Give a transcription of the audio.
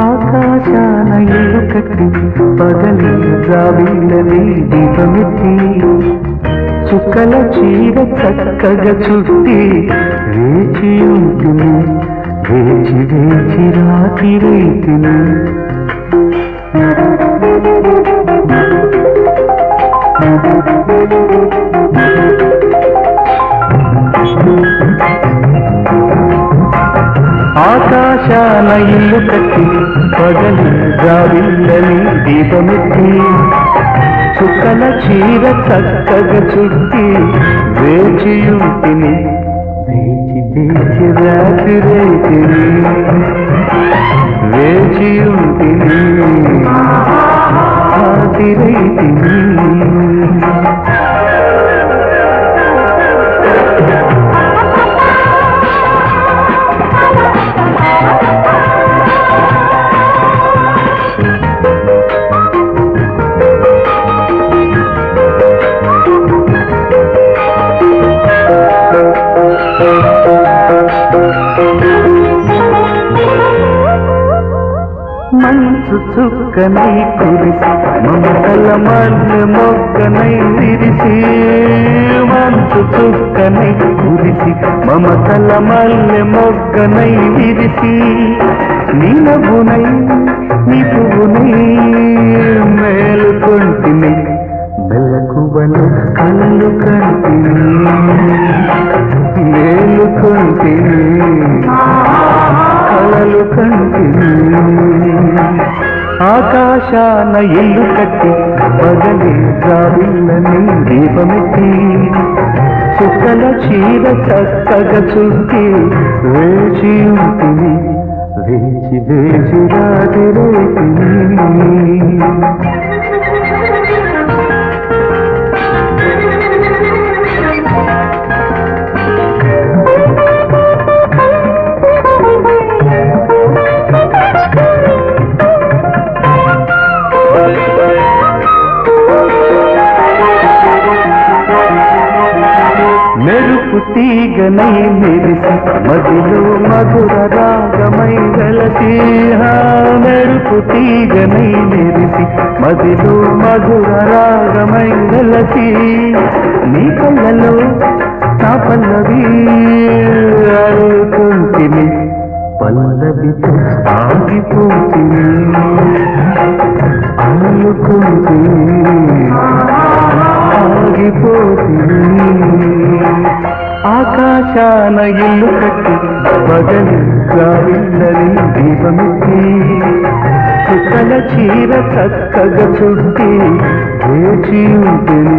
ఆకాశాన ఇల్లు కట్టి పగలి జాబిల్లని దీపమెత్తి చుక్కల చీర చక్కగా చుట్టి వేచి ఉంటుంది వేచి వేచి రాతి రైతిని ఆకాశాన ఇల్లు కట్టి పగలి జాబిల్లని దీపమెత్తి చుక్కల చీర చక్కగా చుట్టి వేచియుంటిని వేచి వేచి రాత్రి రైతిని వేచియుంటిని రాత్రి రైతిని మంచు చుక్కనై కురిసి మమతల మల్లె మొగ్గనై విరిసి మంచు చుక్కనై కురిసి మమతల మల్లె మొగ్గనై విరిసి నీలవునై నీ పువ్వునై మేలుకొంటిని బెల్లకువలు కళ్ళు కంటిని మేలుకొంటిని కలలు కంటిని ఆకాశాన ఇల్లు కట్టి పగలి జాబిల్లని దీపమెత్తి చుక్కల చీర చక్కగా చుట్టి వేచి ఉంటుంది వేచి వేచి రాతి రైతిని మెరుపు తీగనై మెరిసి మదిలో మధుర రాగమై వెలసి మెరుపు తీగనై మెరిసి మదిలో మధుర రాగమై వెలసి నీ కళ్ళలో నా పల్లవి అరుకుంటిని పల్లవితో ఆగిపోతుంది అల్లుకుంటుంది ఆగిపోతుంది ఆకాశాన ఇల్లు కట్టి పగలి జాబిల్లని దీపమెత్తి చుక్కల చీర చక్కగా చుట్టి వేచి ఉంటుంది